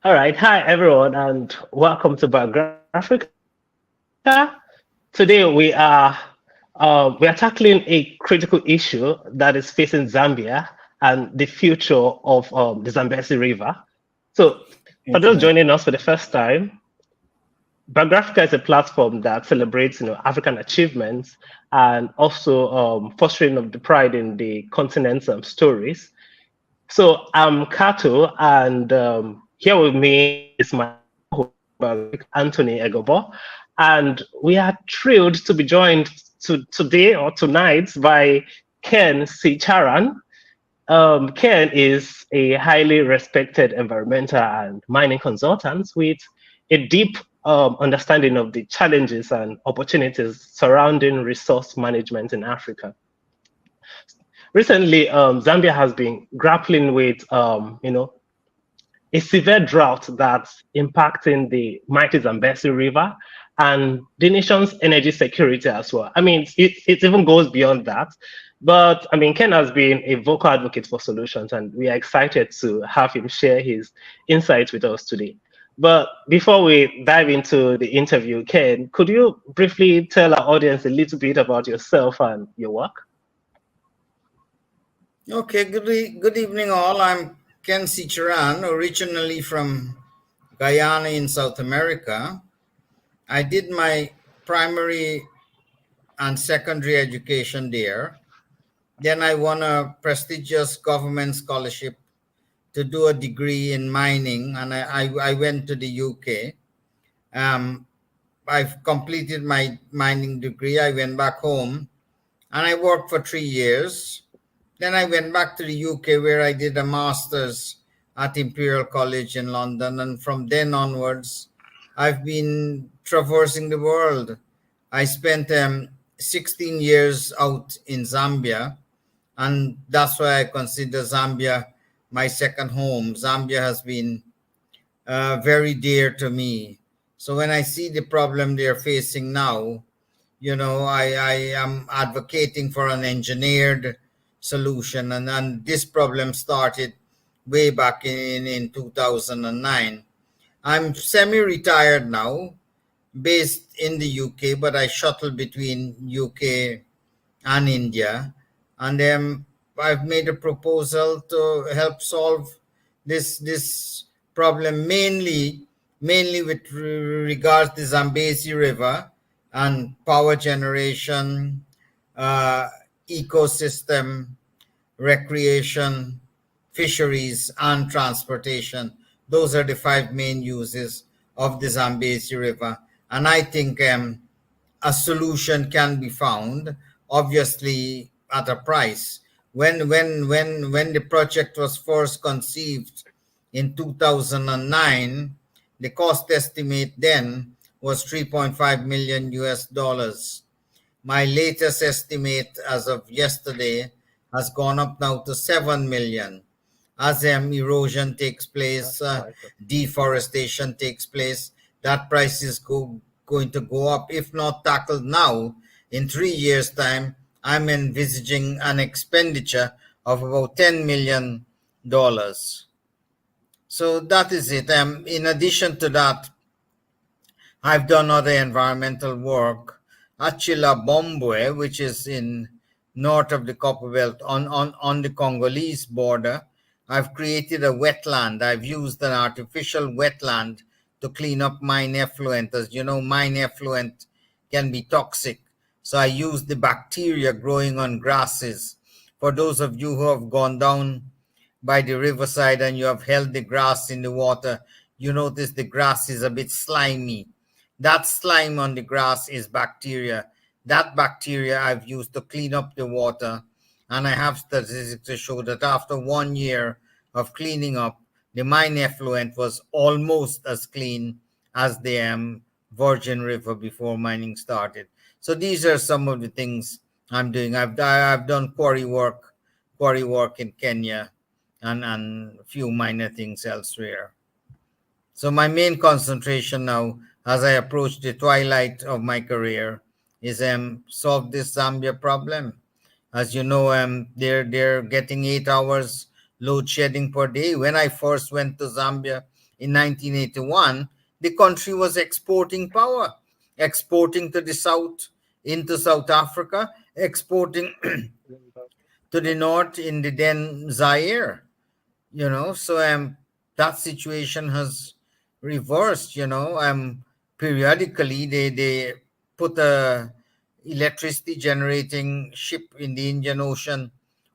All right. Hi, everyone, and welcome to Biografrica. Today, we are tackling a critical issue that is facing Zambia and the future of the Zambezi River. So, for those Okay. joining us for the first time, Biographica is a platform that celebrates, African achievements and also fostering of the pride in the continent's stories. So I'm Kato, and here with me is my Anthony Egobo, and we are thrilled to be joined today or tonight by Ken Seecharan. Ken is a highly respected environmental and mining consultant with a deep understanding of the challenges and opportunities surrounding resource management in Africa. Recently, Zambia has been grappling with, a severe drought that's impacting the mighty Zambezi River and the nation's energy security as well. I mean, it even goes beyond that. But I mean, Ken has been a vocal advocate for solutions, and we are excited to have him share his insights with us today. But before we dive into the interview, Ken, could you briefly tell our audience a little bit about yourself and your work? Okay. Good evening, all. I'm Ken Seecharan, originally from Guyana in South America. I did my primary and secondary education there. Then I won a prestigious government scholarship to do a degree in mining, and I went to the UK. Um, I've completed my mining degree. I went back home and I worked for 3 years. Then I went back to the UK where I did a master's at Imperial College in London. And from then onwards, I've been traversing the world. I spent 16 years out in Zambia, and that's why I consider Zambia my second home. Zambia has been very dear to me. So when I see the problem they're facing now, I am advocating for an engineered solution. And this problem started way back in 2009. I'm semi-retired now, based in the UK, but I shuttle between UK and India. And I've made a proposal to help solve this problem, mainly with regards to the Zambezi River and power generation, uh, ecosystem, recreation, fisheries, and transportation. Those are the five main uses of the Zambezi River. And I think a solution can be found, obviously at a price. When the project was first conceived in 2009, the cost estimate then was 3.5 million US dollars. My latest estimate as of yesterday has gone up now to 7 million. As erosion takes place, That's quite deforestation takes place, that price is going to go up. If not tackled now, in 3 years' time, I'm envisaging an expenditure of about $10 million. So that is it. In addition to that, I've done other environmental work. Achilam Bombwe, which is in north of the Copperbelt on the Congolese border, I've created a wetland. I've used an artificial wetland to clean up mine effluent. As you know, mine effluent can be toxic. So I use the bacteria growing on grasses. For those of you who have gone down by the riverside and you have held the grass in the water, you notice the grass is a bit slimy. That slime on the grass is bacteria. That bacteria I've used to clean up the water. And I have statistics to show that after 1 year of cleaning up, the mine effluent was almost as clean as the Virgin River before mining started. So these are some of the things I'm doing. I've done quarry work in Kenya, and a few minor things elsewhere. So my main concentration now, as I approach the twilight of my career, is solve this Zambia problem. As you know, they're getting 8 hours load shedding per day. When I first went to Zambia in 1981, the country was exporting power, exporting to the south, into South Africa, exporting to the north in the then Zaire, so that situation has reversed. Periodically they put a electricity generating ship in the Indian Ocean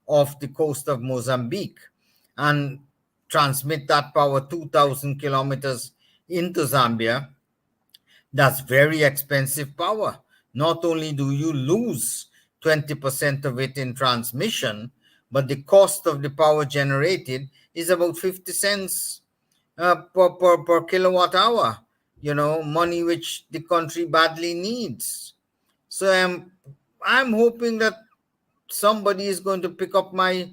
off the coast of Mozambique and transmit that power 2,000 kilometers into Zambia. That's very expensive power. Not only do you lose 20% of it in transmission, but the cost of the power generated is about 50 cents per kilowatt hour, money which the country badly needs. So I'm hoping that somebody is going to pick up my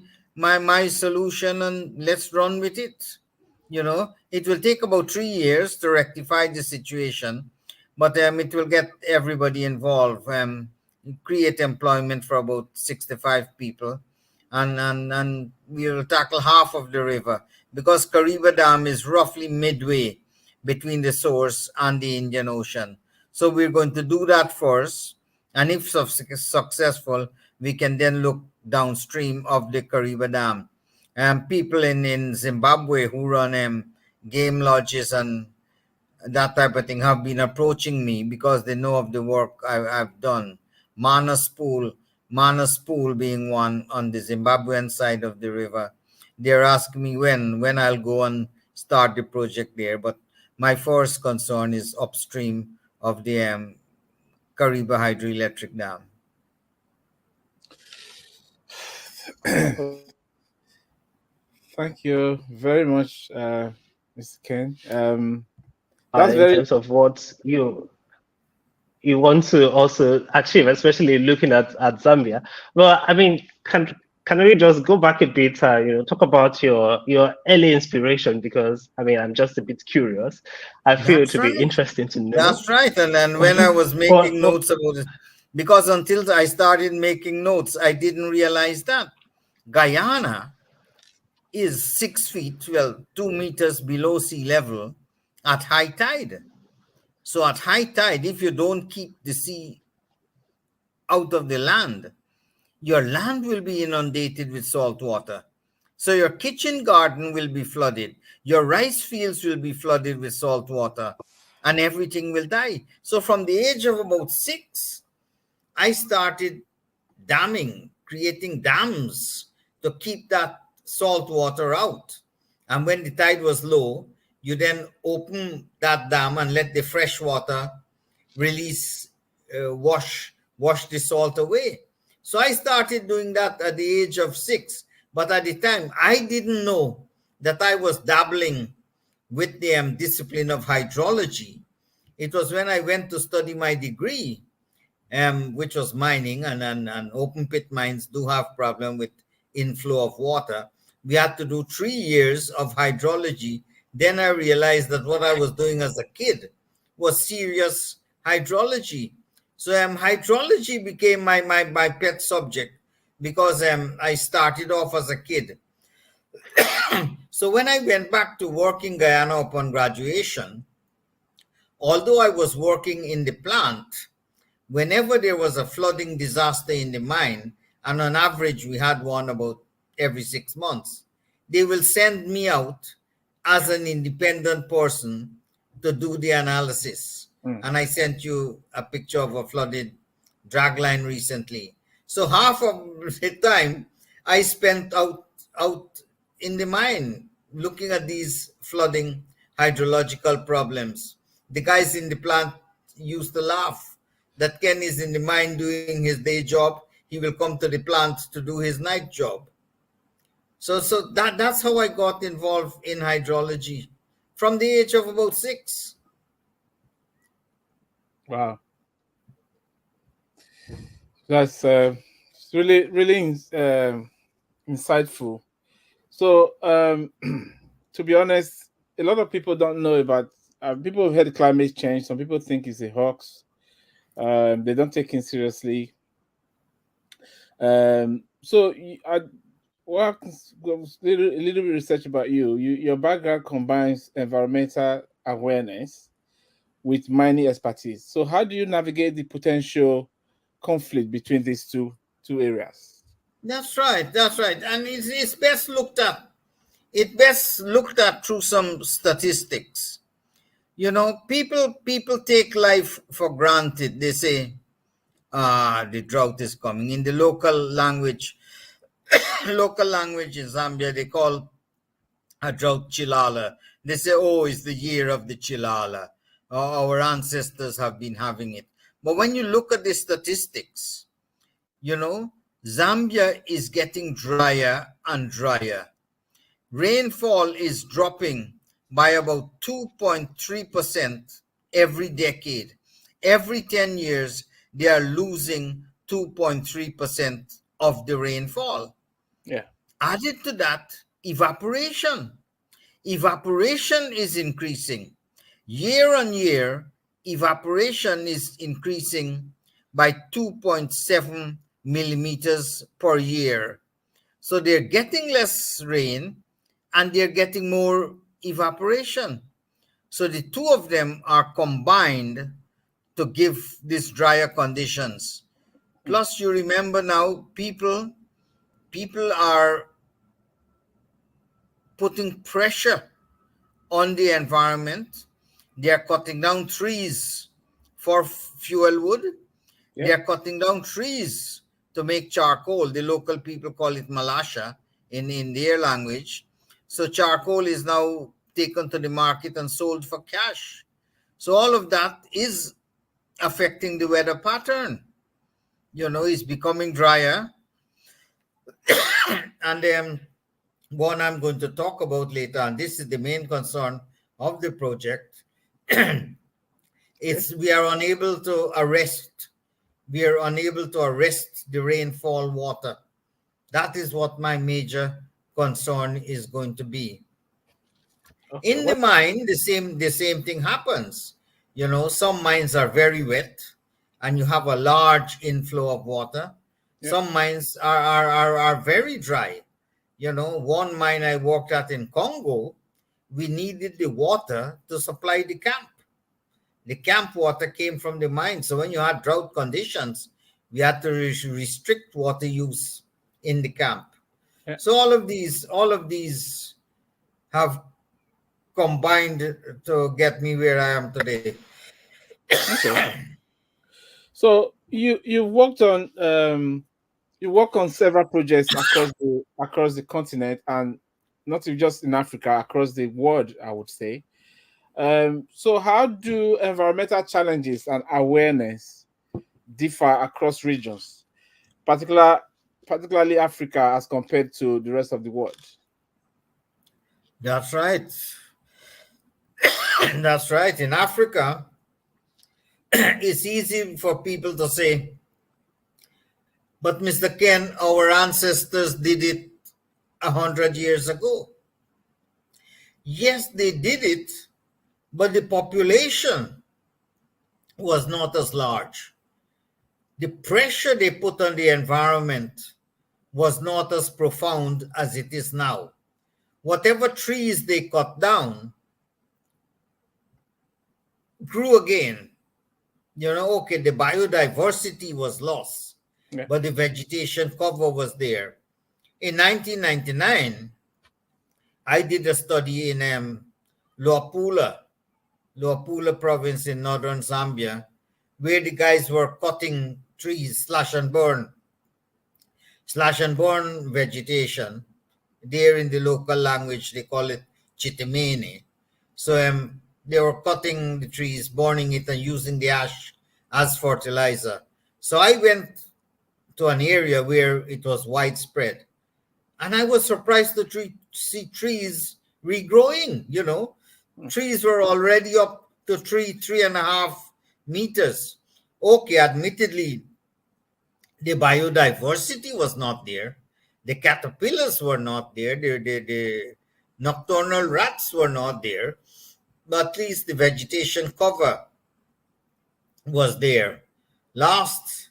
solution and let's run with it. It will take about 3 years to rectify the situation, but it will get everybody involved, create employment for about 65 people, and we will tackle half of the river, because Kariba Dam is roughly midway between the source and the Indian Ocean. So we're going to do that first, and if successful, we can then look downstream of the Kariba Dam. People in Zimbabwe who run game lodges and that type of thing have been approaching me because they know of the work I've done. Manas Pool being one on the Zimbabwean side of the river. They're asking me when I'll go and start the project there. But my first concern is upstream of the Kariba hydroelectric dam. Thank you very much, Mr. Ken. That's in terms of what you want to also achieve, especially looking at Zambia. Well, I mean, can we just go back a bit, talk about your early inspiration? Because I mean, I'm just a bit curious. I feel it to be interesting to know. That's right. And then when I was making notes about it, because until I started making notes, I didn't realize that Guyana is 6 feet, 2 meters below sea level at high tide. So at high tide, if you don't keep the sea out of the land, your land will be inundated with salt water. So your kitchen garden will be flooded. Your rice fields will be flooded with salt water, and everything will die. So from the age of about 6, I started damming, creating dams to keep that salt water out. And when the tide was low, you then open that dam and let the fresh water release, wash the salt away. So I started doing that at the age of 6. But at the time, I didn't know that I was dabbling with the discipline of hydrology. It was when I went to study my degree, which was mining, and open pit mines do have problem with inflow of water. We had to do 3 years of hydrology. Then I realized that what I was doing as a kid was serious hydrology. So hydrology became my pet subject because I started off as a kid. So when I went back to work in Guyana upon graduation, although I was working in the plant, whenever there was a flooding disaster in the mine, and on average we had one about every 6 months, they will send me out as an independent person to do the analysis. And I sent you a picture of a flooded dragline recently. So half of the time I spent out in the mine looking at these flooding hydrological problems. The guys in the plant used to laugh that Ken is in the mine doing his day job. He will come to the plant to do his night job. So that's how I got involved in hydrology from the age of about 6. Wow, that's really insightful. So to be honest, a lot of people don't know about. People have heard climate change. Some people think it's a hoax. They don't take it seriously. So Well, a little bit research about you. Your background combines environmental awareness with mining expertise. So, how do you navigate the potential conflict between these two areas? That's right. That's right. And it's best looked at. It best looked at through some statistics. You know, people take life for granted. They say, the drought is coming. In the local language, local language in Zambia, they call a drought Chilala. They say, oh, it's the year of the Chilala. Our ancestors have been having it. But when you look at the statistics, you know, Zambia is getting drier and drier. Rainfall is dropping by about 2.3% every decade. Every 10 years, they are losing 2.3% of the rainfall. Yeah. Added to that, evaporation. Evaporation is increasing. Year on year, evaporation is increasing by 2.7 millimeters per year. So they're getting less rain and they're getting more evaporation. So the two of them are combined to give these drier conditions. Plus, you remember now, people are putting pressure on the environment. They are cutting down trees for fuel wood. Yeah. They are cutting down trees to make charcoal. The local people call it malasha in their language. So charcoal is now taken to the market and sold for cash. So all of that is affecting the weather pattern. You know, it's becoming drier. And then one I'm going to talk about later, and this is the main concern of the project. It's we are unable to arrest the rainfall water. That is what my major concern is going to be. Okay. In the mine, the same thing happens. You know, some mines are very wet and you have a large inflow of water. Yeah. Some mines are very dry. You know, one mine I worked at in Congo, we needed the water to supply the camp. The camp water came from the mine. So when you had drought conditions, we had to restrict water use in the camp. Yeah. So all of these have combined to get me where I am today. Okay. So you work on several projects across the continent, and not just in Africa, across the world, I would say. So how do environmental challenges and awareness differ across regions, particularly Africa as compared to the rest of the world? That's right. That's right. In Africa, it's easy for people to say, but Mr. Ken, our ancestors did it 100 years ago. Yes, they did it, but the population was not as large. The pressure they put on the environment was not as profound as it is now. Whatever trees they cut down grew again. You know, okay, the biodiversity was lost, Yeah. but the vegetation cover was there. In 1999, I did a study in Luapula province in northern Zambia, where the guys were cutting trees, slash and burn vegetation. There in the local language, they call it chitimene. So they were cutting the trees, burning it, and using the ash as fertilizer. So I went to an area where it was widespread. And I was surprised to see trees regrowing, you know. Trees were already up to 3.5 meters. Okay, admittedly, the biodiversity was not there. The caterpillars were not there. The nocturnal rats were not there. But at least the vegetation cover was there. Last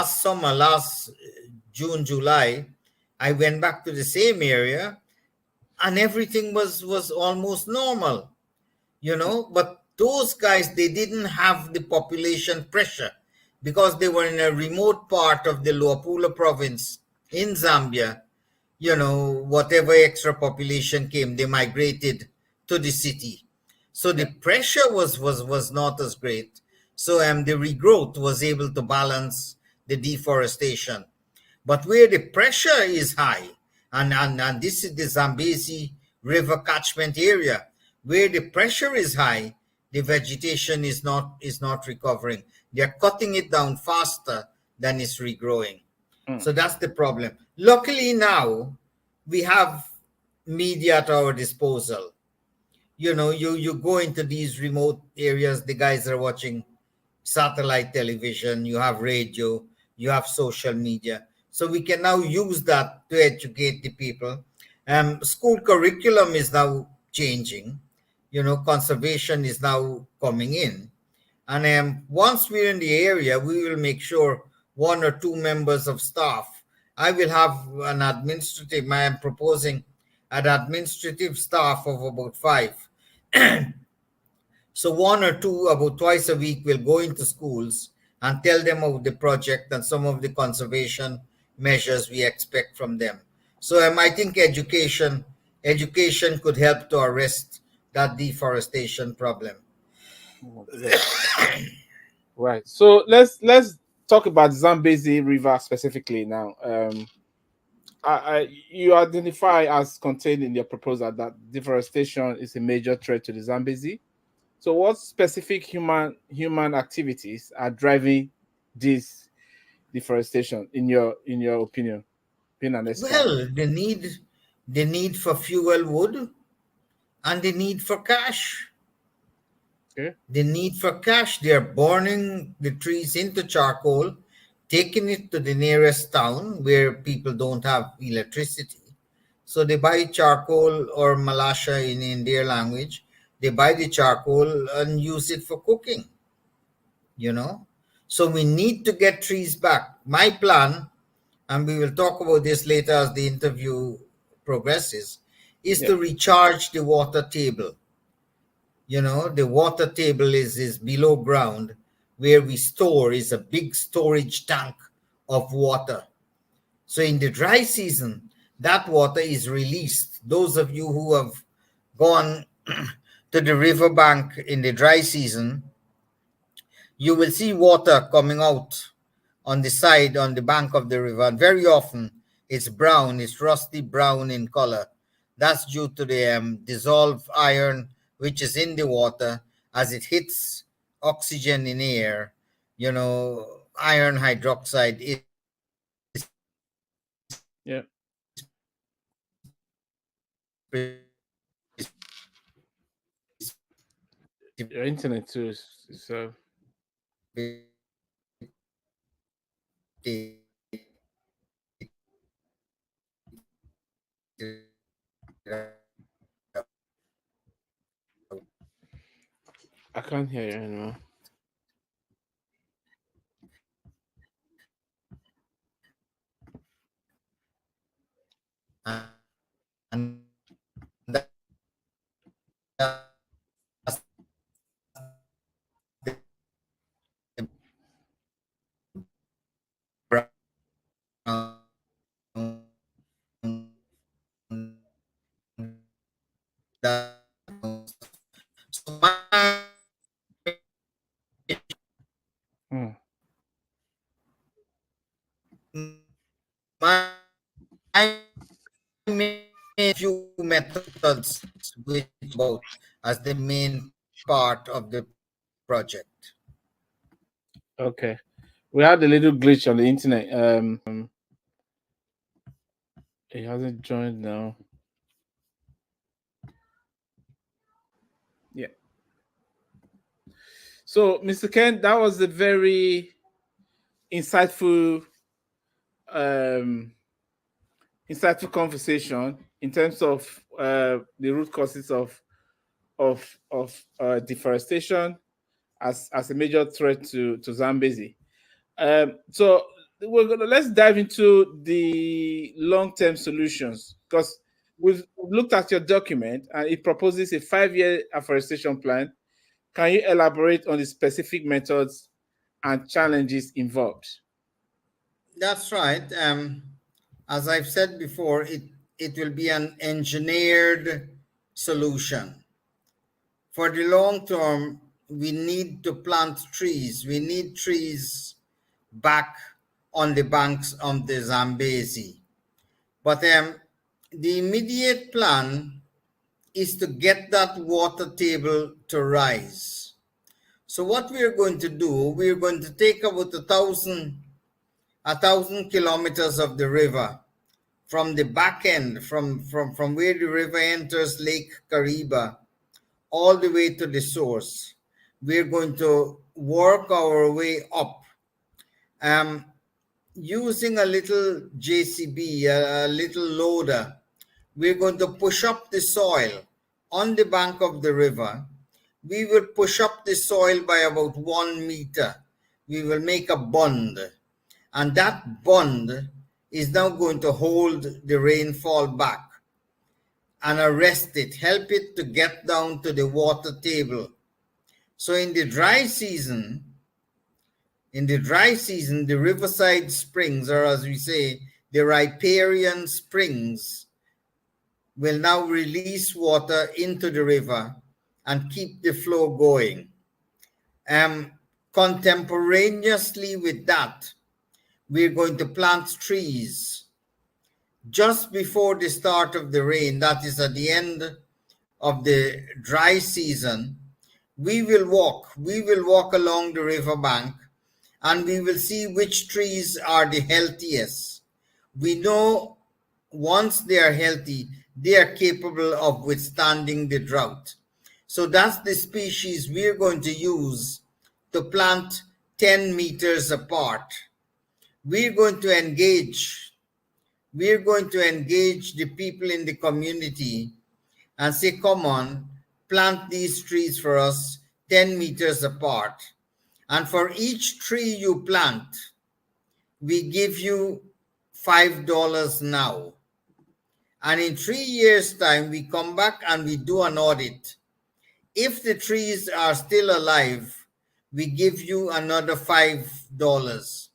summer, last June, July, I went back to the same area and everything was almost normal, but those guys, they didn't have the population pressure because they were in a remote part of the Luapula province in Zambia. Whatever extra population came, they migrated to the city. So the pressure was not as great. So the regrowth was able to balance the deforestation. But where the pressure is high, and this is the Zambezi River catchment area, where the pressure is high, the vegetation is not recovering. They're cutting it down faster than it's regrowing. So that's the problem. Luckily now, we have media at our disposal. You go into these remote areas, the guys are watching satellite television, you have radio, you have social media. So we can now use that to educate the people. School curriculum is now changing. Conservation is now coming in. And once we're in the area, we will make sure one or two members of staff. I will have an administrative, I am proposing an administrative staff of about 5. So one or two, about twice a week, will go into schools and tell them of the project and some of the conservation measures we expect from them. So I think education could help to arrest that deforestation problem. Right. So let's talk about Zambezi River specifically now. You identify as contained in your proposal that deforestation is a major threat to the Zambezi. So, what specific human activities are driving this deforestation, in your opinion, being an expert? Well, the need for fuel wood and the need for cash. Okay. The need for cash. They are burning the trees into charcoal, taking it to the nearest town where people don't have electricity. So they buy charcoal or malasha in their language. They buy the charcoal and use it for cooking, you know. So we need to get trees back. My plan, and we will talk about this later as the interview progresses, is to recharge the water table. The water table is below ground, where we store is a big storage tank of water. So in the dry season, that water is released. Those of you who have gone to the riverbank in the dry season, you will see water coming out on the side, on the bank of the river. And very often it's brown, it's rusty brown in color. That's due to the dissolved iron which is in the water as it hits oxygen in air. Iron hydroxide is Yeah. Your internet too is I can't hear you anymore. and that's brown. So my few methods which about as the main part of the project. Okay. We had a little glitch on the internet. It hasn't joined now. Yeah. So, Mr. Ken, that was a very insightful conversation in terms of the root causes of deforestation as a major threat to Zambezi. So let's dive into the long-term solutions, because we've looked at your document and it proposes a 5-year afforestation plan. Can you elaborate on the specific methods and challenges involved? That's right. As I've said before, it will be an engineered solution. For the long term, we need to plant trees. We need trees back on the banks of the Zambezi. But the immediate plan is to get that water table to rise. So what we are going to do, we are going to take about 1,000 kilometers of the river from the back end, from where the river enters Lake Kariba, all the way to the source. We're going to work our way up. Using a little JCB, a little loader, we're going to push up the soil on the bank of the river. We will push up the soil by about 1 meter. We will make a bund, and that bund is now going to hold the rainfall back and arrest it, help it to get down to the water table. So in the dry season, the riverside springs, or as we say, the riparian springs, will now release water into the river and keep the flow going. Contemporaneously with that, we're going to plant trees just before the start of the rain, that is at the end of the dry season. We will walk along the riverbank, and we will see which trees are the healthiest. We know once they are healthy, they are capable of withstanding the drought. So that's the species we're going to use to plant 10 meters apart. We're going to engage the people in the community and say, come on, plant these trees for us 10 meters apart. And for each tree you plant, we give you $5 now. And in 3 years' time, we come back and we do an audit. If the trees are still alive, we give you another $5.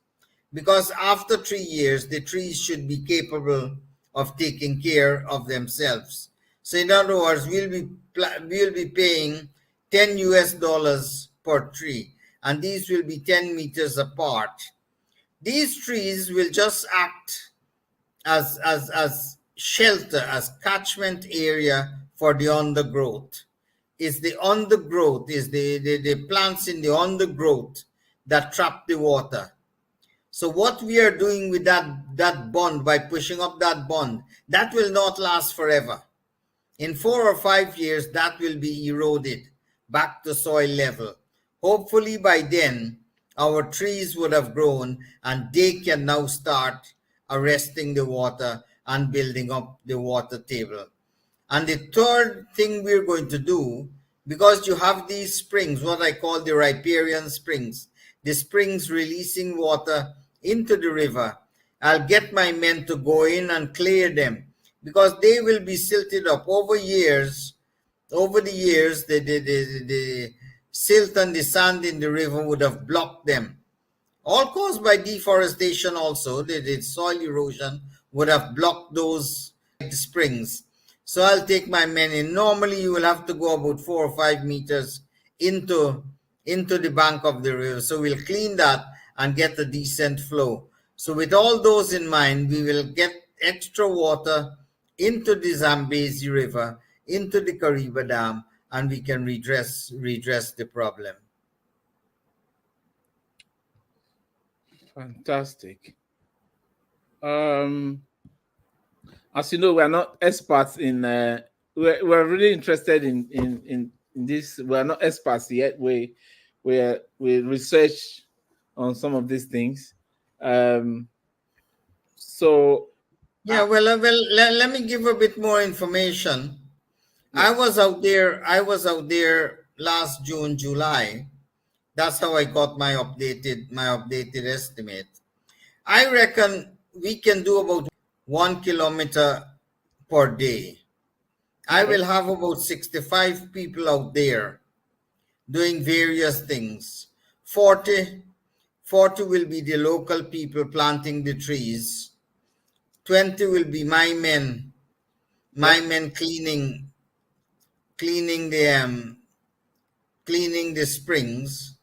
Because after 3 years, the trees should be capable of taking care of themselves. So in other words, we'll be paying $10 per tree, and these will be 10 meters apart. These trees will just act as shelter, as catchment area for the undergrowth. It's the undergrowth, is the plants in the undergrowth that trap the water. So what we are doing with that bond, by pushing up that bond, that will not last forever. In 4 or 5 years, that will be eroded back to soil level. Hopefully by then, our trees would have grown and they can now start arresting the water and building up the water table. And the third thing we're going to do, because you have these springs, what I call the riparian springs, the springs releasing water into the river, I'll get my men to go in and clear them, because they will be silted up over the years. The silt and the sand in the river would have blocked them. All caused by deforestation also. The soil erosion would have blocked those springs. So I'll take my men in. Normally you will have to go about 4 or 5 meters into the bank of the river. So we'll clean that and get a decent flow. So with all those in mind, we will get extra water into the Zambezi River, into the Kariba Dam, and we can redress the problem. Fantastic. As you know, we are not experts in. We're really interested in this. We are not experts yet. We research on some of these things. So yeah, let me give a bit more information. Yes. I was out there last June, July. That's how I got my updated estimate. I reckon we can do about 1 kilometer per day. I will have about 65 people out there doing various things. 40 will be the local people planting the trees. 20 will be my men cleaning the springs,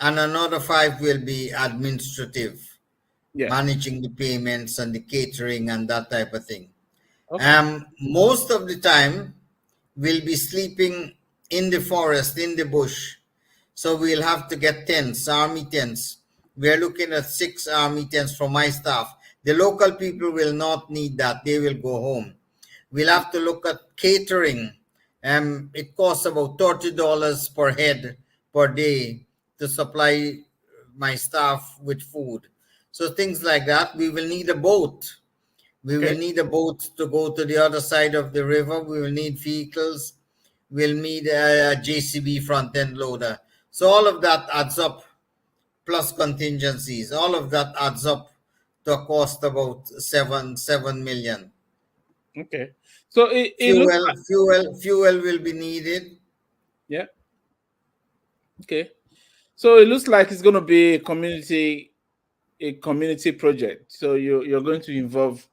and another 5 will be administrative, Yeah. managing the payments and the catering and that type of thing. Okay. Most of the time we'll be sleeping in the forest, in the bush. So we'll have to get tents, army tents. We're looking at 6 army tents for my staff. The local people will not need that. They will go home. We'll have to look at catering. It costs about $30 per head per day to supply my staff with food. So things like that. We will need a boat. We will need a boat to go to the other side of the river. We will need vehicles. We'll need a JCB front end loader. So all of that adds up, plus contingencies. All of that adds up to a cost about 7 million. Okay. So it looks like, Fuel will be needed. yeah. Okay. So it looks like it's going to be a community project. So you're going to involve.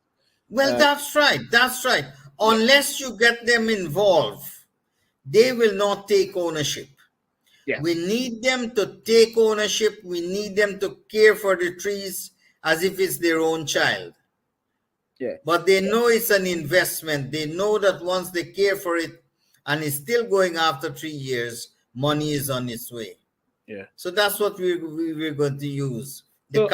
Well, that's right. That's right. Unless you get them involved, they will not take ownership. Yeah. We need them to take ownership. We need them to care for the trees as if it's their own child. Yeah. But they know it's an investment. They know that once they care for it and it's still going after 3 years, money is on its way. Yeah. So that's what we're going to use. The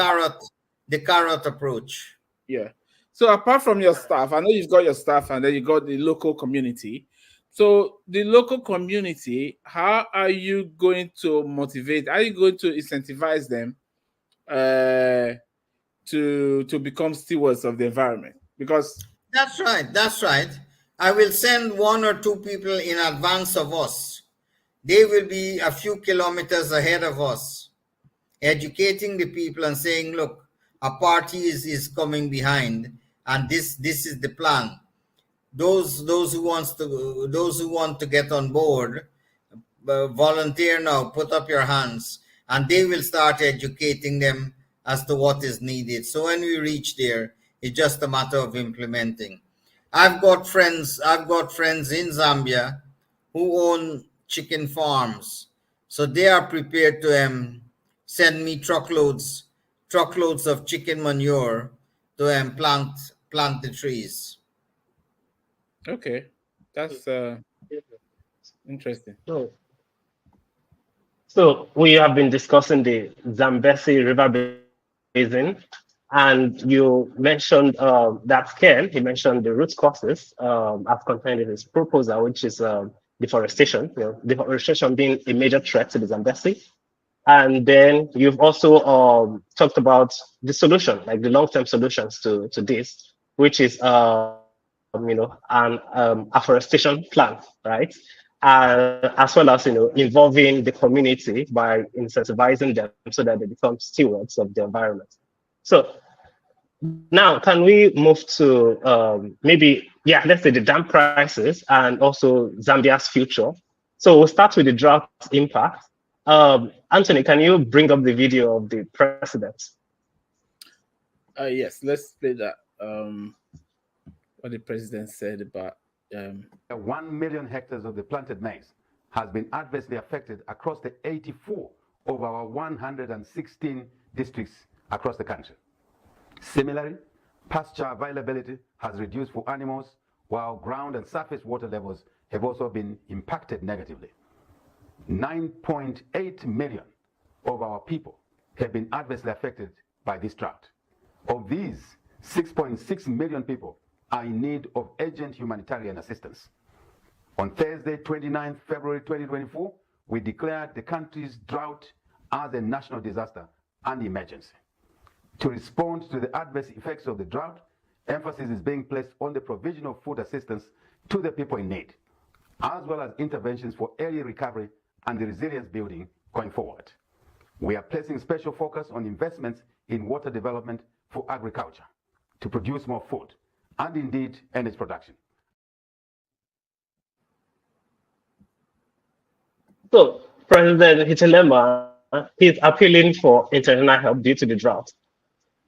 carrot approach. Yeah. So apart from your staff, I know you've got your staff and then you got the local community. So the local community, how are you going to motivate? Are you going to incentivize them to become stewards of the environment? Because That's right. That's right. I will send 1 or 2 people in advance of us. They will be a few kilometers ahead of us, educating the people and saying, look, a party is coming behind, and this is the plan. Those who want to get on board, volunteer now, put up your hands, and they will start educating them as to what is needed. So when we reach there, it's just a matter of implementing. I've got friends in Zambia who own chicken farms, so they are prepared to send me truckloads of chicken manure to plant the trees. okay, that's interesting. So we have been discussing the Zambezi River Basin, and you mentioned that Ken, he mentioned the root causes as contained in his proposal, which is deforestation. Deforestation being a major threat to the Zambezi. And then you've also talked about the solution, like the long-term solutions to this, which is an afforestation plan, right? As well as involving the community by incentivizing them so that they become stewards of the environment. So now, can we move to let's say the dam prices and also Zambia's future? So we'll start with the drought impact. Anthony, can you bring up the video of the president? Yes, let's play that. What the president said about 1 million hectares of the planted maize has been adversely affected across the 84 of our 116 districts across the country. Similarly, pasture availability has reduced for animals, while ground and surface water levels have also been impacted negatively. 9.8 million of our people have been adversely affected by this drought. Of these, 6.6 million people are in need of urgent humanitarian assistance. On Thursday, 29th February 2024, we declared the country's drought as a national disaster and emergency. To respond to the adverse effects of the drought, emphasis is being placed on the provision of food assistance to the people in need, as well as interventions for early recovery and the resilience building going forward. We are placing special focus on investments in water development for agriculture to produce more food and indeed energy production. So President Hichilema, he's appealing for international help due to the drought.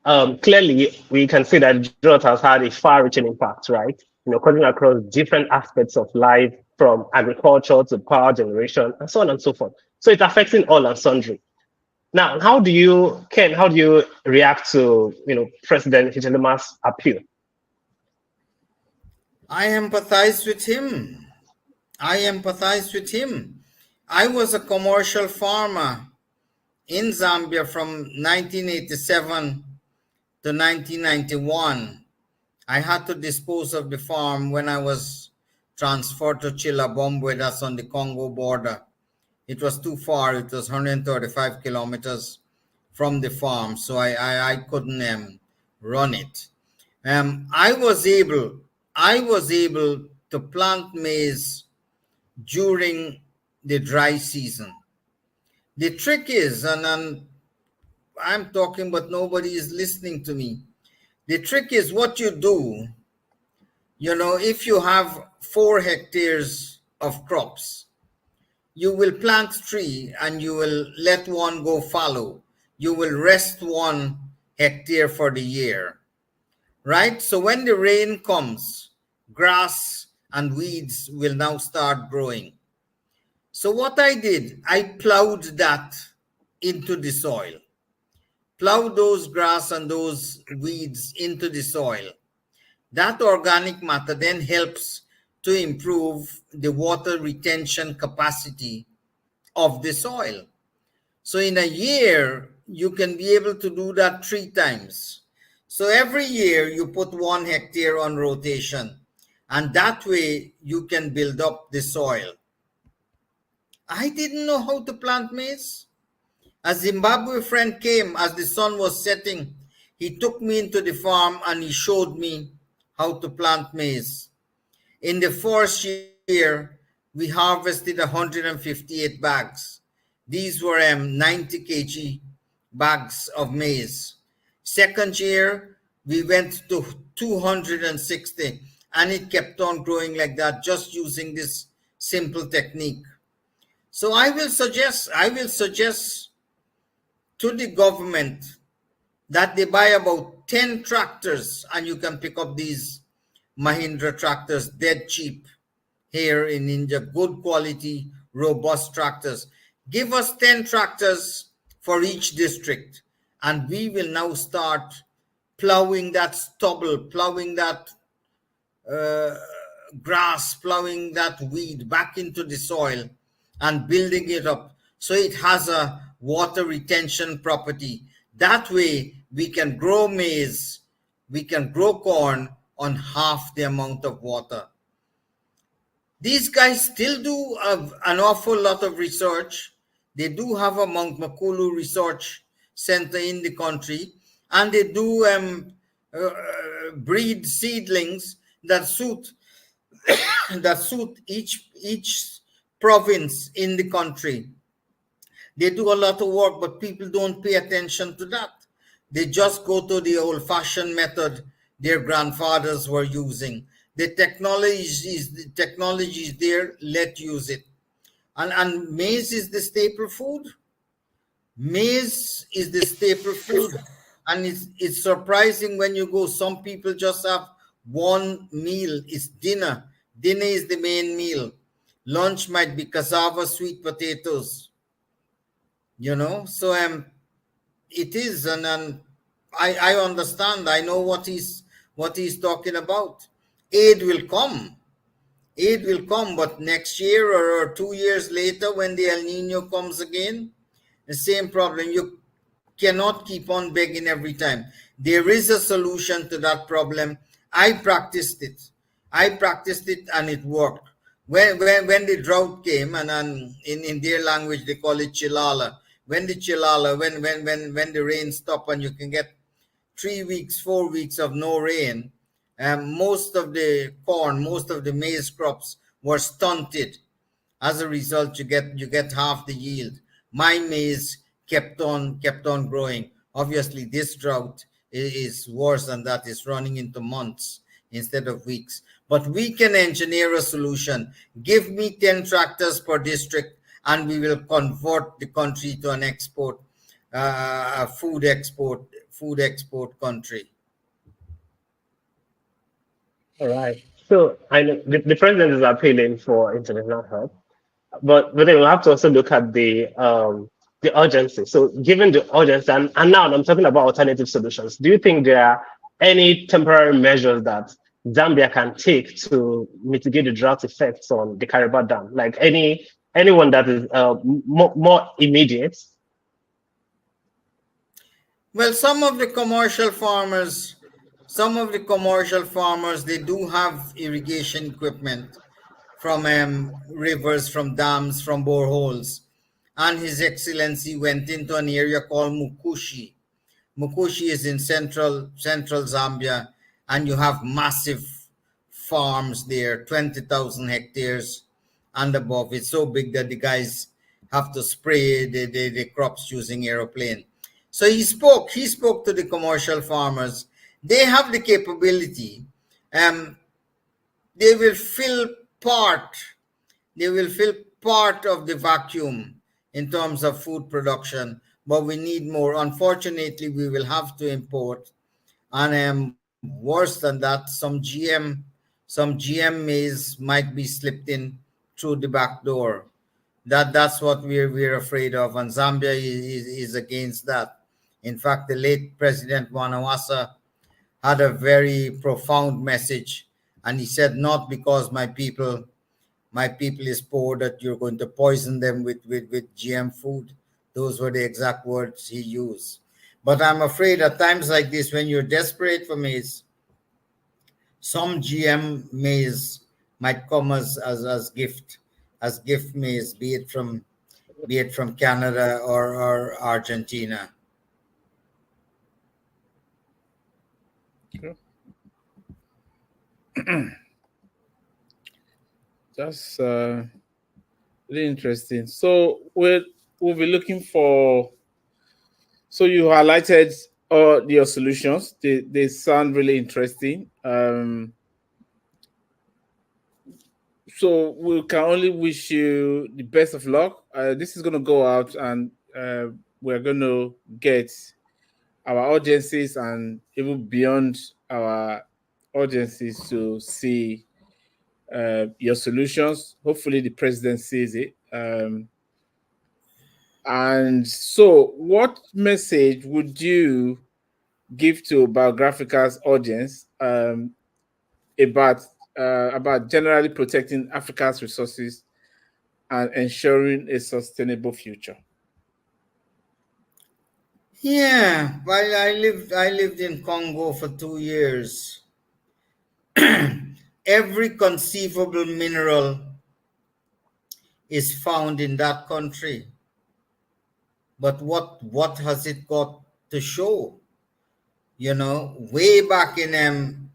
Clearly, we can see that drought has had a far-reaching impact, right? Cutting across different aspects of life, from agriculture to power generation, and so on and so forth. So it's affecting all and sundry. Now, Ken, how do you react to, President Hichilema's appeal? I empathize with him. I was a commercial farmer in Zambia from 1987 to 1991. I had to dispose of the farm when I was transferred to Achilam Bombwe, that's on the Congo border. It was too far. It was 135 kilometers from the farm, so I couldn't run it. I was able to plant maize during the dry season. The trick is, and I'm talking, but nobody is listening to me. The trick is what you do, if you have 4 hectares of crops, you will plant 3 and you will let 1 go fallow. You will rest 1 hectare for the year, right? So when the rain comes, grass and weeds will now start growing. So what I did, I plowed that into the soil. Plow those grass and those weeds into the soil. That organic matter then helps to improve the water retention capacity of the soil. So in a year, you can be able to do that 3 times. So every year you put 1 hectare on rotation, and that way you can build up the soil. I didn't know how to plant maize. A Zimbabwe friend came as the sun was setting. He took me into the farm and he showed me how to plant maize. In the first year, we harvested 158 bags. These were 90 kg bags of maize. Second year, we went to 260, and it kept on growing like that, just using this simple technique. So I will suggest to the government that they buy about 10 tractors, and you can pick up these Mahindra tractors dead cheap here in India, good quality, robust tractors. Give us 10 tractors for each district, and we will now start plowing that stubble, plowing that grass, plowing that weed back into the soil and building it up so it has a water retention property. That way we can grow maize, we can grow corn on half the amount of water. These guys still do an awful lot of research. They do have a Mount Makulu research center in the country, and they do breed seedlings that suit each province in the country. They do a lot of work, but people don't pay attention to that. They just go to the old-fashioned method their grandfathers were using. The technology is there, let's use it. And maize is the staple food. Maize is the staple food. And it's surprising when you go, some people just have one meal, it's dinner. Dinner is the main meal. Lunch might be cassava, sweet potatoes. So it is, and I understand. I know what he's talking about. Aid will come, but next year or 2 years later, when the El Nino comes again, the same problem. You cannot keep on begging every time. There is a solution to that problem. I practiced it and it worked. When the drought came, and in their language they call it chilala. When the rain stopped and you can get 3 weeks, 4 weeks of no rain, most of the corn, most of the maize crops were stunted. As a result, you get half the yield. My maize kept on growing. Obviously, this drought is worse than that. It's running into months instead of weeks. But we can engineer a solution. Give me 10 tractors per district, and we will convert the country to an export, food export country. All right. So I know the president is appealing for international help, but then we'll have to also look at the urgency. So given the urgency, and now I'm talking about alternative solutions, do you think there are any temporary measures that Zambia can take to mitigate the drought effects on the Kariba Dam? Like anyone that is more immediate? Well, some of the commercial farmers, they do have irrigation equipment from rivers, from dams, from boreholes. And His Excellency went into an area called Mukushi. Mukushi is in central Zambia, and you have massive farms there, 20,000 hectares and above. It's so big that the guys have to spray the crops using aeroplane. So he spoke to the commercial farmers. They have the capability. They will fill part of the vacuum in terms of food production, but we need more. Unfortunately, we will have to import, and worse than that, some GM maize might be slipped in through the back door. That's what we're afraid of, and Zambia is against that. In fact, the late President Wanawasa had a very profound message, and he said, "Not because my people is poor that you're going to poison them with GM food." Those were the exact words he used. But I'm afraid at times like this, when you're desperate for maize, some GM maize might come as gift maize, be it from Canada or Argentina. That's really interesting. So we'll be looking for. So you highlighted your solutions. They sound really interesting. So we can only wish you the best of luck. This is going to go out, and we're going to get our audiences and even beyond our audiences to see your solutions. Hopefully the president sees it. And so what message would you give to Biografrica's audience about generally protecting Africa's resources and ensuring a sustainable future? Yeah, well, I lived in Congo for 2 years. Every conceivable mineral is found in that country. But what has it got to show? You know, way back in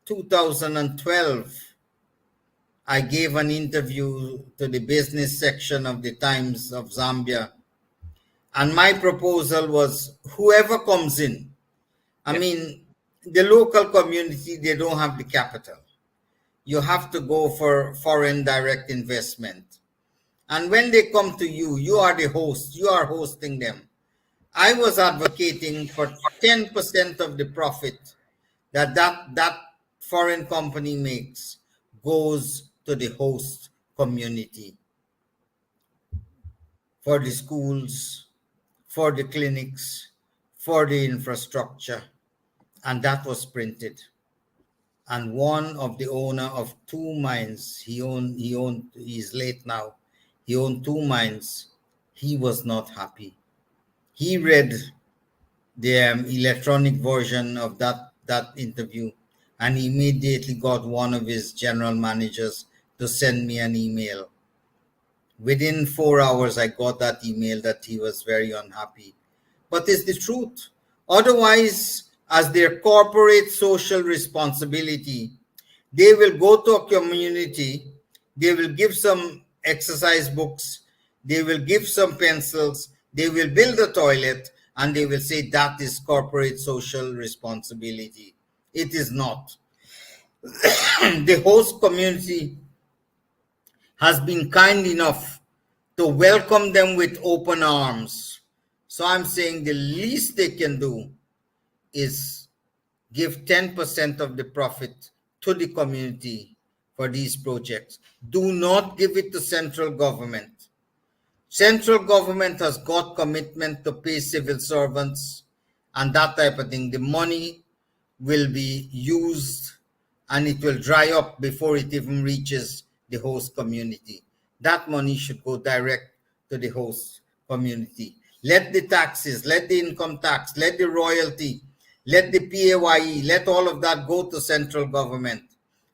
2012, I gave an interview to the business section of the Times of Zambia. And my proposal was whoever comes in, I mean, the local community, they don't have the capital. You have to go for foreign direct investment. And when they come to you, you are the host, you are hosting them. I was advocating for 10% of the profit that foreign company makes goes to the host community, for the schools, for the clinics, for the infrastructure. And that was printed. And one of the owner of 2 mines, he's late now, he owned 2 mines, he was not happy. He read the electronic version of that interview, and he immediately got one of his general managers to send me an email. Within 4 hours, I got that email that he was very unhappy. But it's the truth. Otherwise, as their corporate social responsibility, they will go to a community, they will give some exercise books, they will give some pencils, they will build a toilet, and they will say that is corporate social responsibility. It is not. The host community has been kind enough to welcome them with open arms. So I'm saying the least they can do is give 10% of the profit to the community for these projects. Do not give it to central government. Central government has got commitment to pay civil servants and that type of thing. The money will be used and it will dry up before it even reaches the host community. That money should go direct to the host community. Let the taxes, let the income tax, let the royalty, let the PAYE, let all of that go to central government.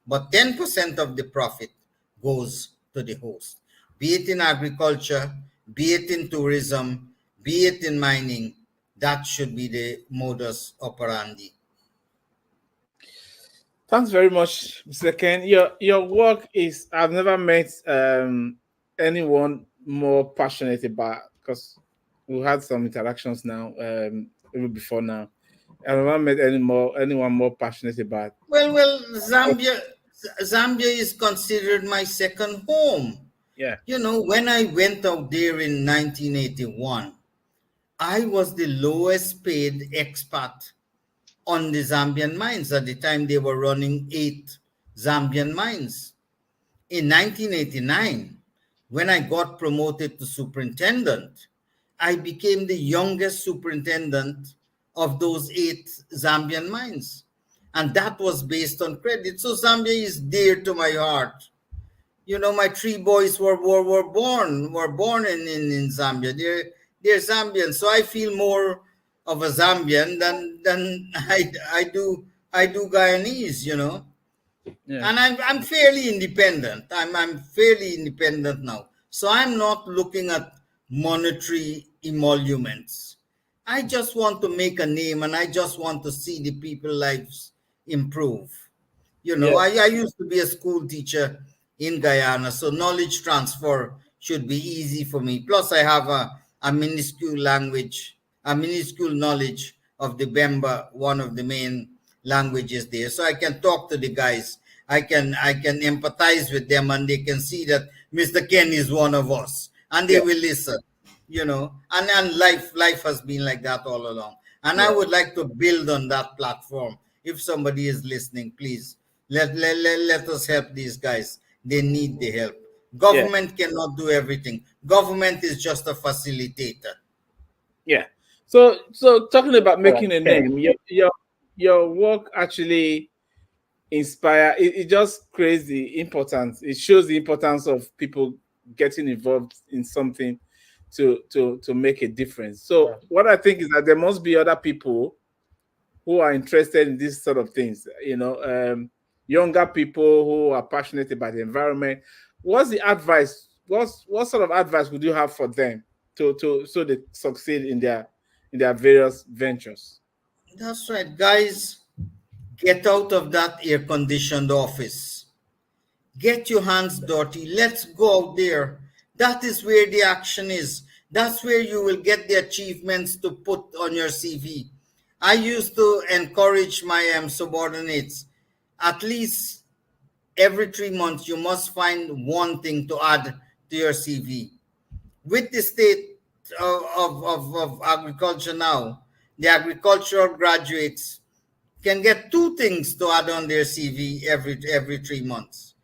But 10% of the profit goes to the host. Be it in agriculture, be it in tourism, be it in mining, that should be the modus operandi. Thanks very much, Mr. Ken. Your work is, I've never met anyone more passionate about, because we had some interactions now, even before now. I've never met anyone more passionate about. Well, Zambia is considered my second home. Yeah. You know, when I went out there in 1981, I was the lowest paid expat on the Zambian mines. At the time, they were running 8 Zambian mines. In 1989, when I got promoted to superintendent, I became the youngest superintendent of those 8 Zambian mines. And that was based on credit. So Zambia is dear to my heart. You know, my 3 boys were born in Zambia. They're Zambians. So I feel more of a Zambian than I do Guyanese, you know. Yeah. And I'm fairly independent. I'm fairly independent now. So I'm not looking at monetary emoluments. I just want to make a name and I just want to see the people's lives improve. You know, yeah. I used to be a school teacher in Guyana, so knowledge transfer should be easy for me. Plus, I have a minuscule language, a minuscule knowledge of the Bemba, one of the main languages there. So I can talk to the guys. I can empathize with them, and they can see that Mr. Ken is one of us, and they will listen. You know, and life has been like that all along. And I would like to build on that platform. If somebody is listening, please let us help these guys. They need the help. Government cannot do everything. Government is just a facilitator. Yeah. So talking about making a name, your work actually inspire. It just creates the importance. It shows the importance of people getting involved in something to make a difference. So what I think is that there must be other people who are interested in these sort of things. You know, younger people who are passionate about the environment. What's the advice? What sort of advice would you have for them so they succeed in their various ventures? That's right, guys. Get out of that air-conditioned office. Get your hands dirty. Let's go out there. That is where the action is. That's where you will get the achievements to put on your CV. I used to encourage my subordinates, at least every 3 months, you must find one thing to add to your CV. With the state of agriculture now, the agricultural graduates can get 2 things to add on their CV every 3 months.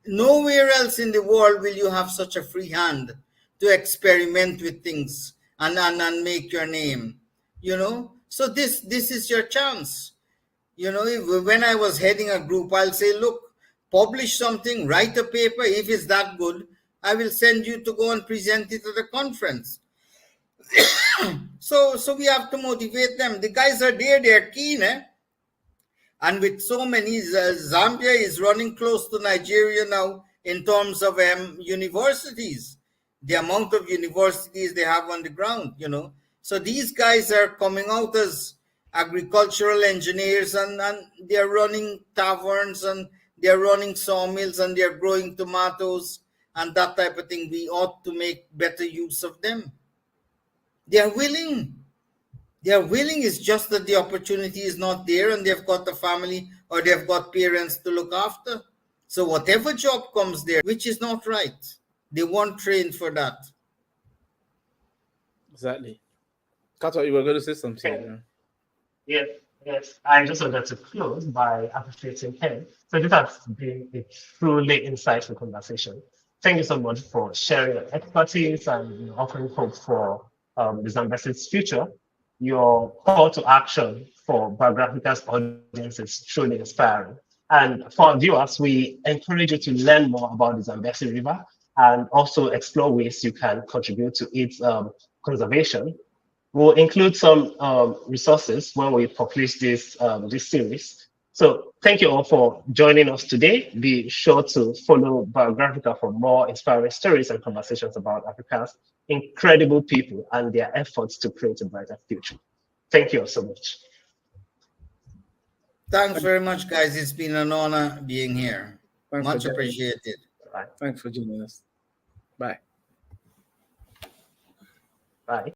Nowhere else in the world will you have such a free hand to experiment with things and make your name, you know. So this is your chance. You know, when I was heading a group, I'll say, look, publish something, write a paper. If it's that good, I will send you to go and present it at the conference. So we have to motivate them. The guys are there, they're keen, And with so many, Zambia is running close to Nigeria now in terms of universities. The amount of universities they have on the ground, you know. So these guys are coming out as agricultural engineers and they're running taverns and they're running sawmills and they're growing tomatoes and that type of thing. We ought to make better use of them. They're willing. They are willing, it's just that the opportunity is not there and they've got a family or they've got parents to look after. So whatever job comes there, which is not right, they weren't trained for that. Exactly. Kato, you were going to say something. Okay. Yes. I just wanted to close by appreciating him. So this has been a truly insightful conversation. Thank you so much for sharing your expertise and offering hope for the Zambezi's future. Your call to action for Biografrica's audience is truly inspiring. And for our viewers, we encourage you to learn more about the Zambezi River and also explore ways you can contribute to its conservation. We'll include some resources when we publish this series. So thank you all for joining us today. Be sure to follow Biographica for more inspiring stories and conversations about Africa's incredible people and their efforts to create a brighter future. Thank you all so much. Thanks very much, guys. It's been an honor being here. Thanks Much for joining. appreciated. Thanks for joining us. Bye. Bye.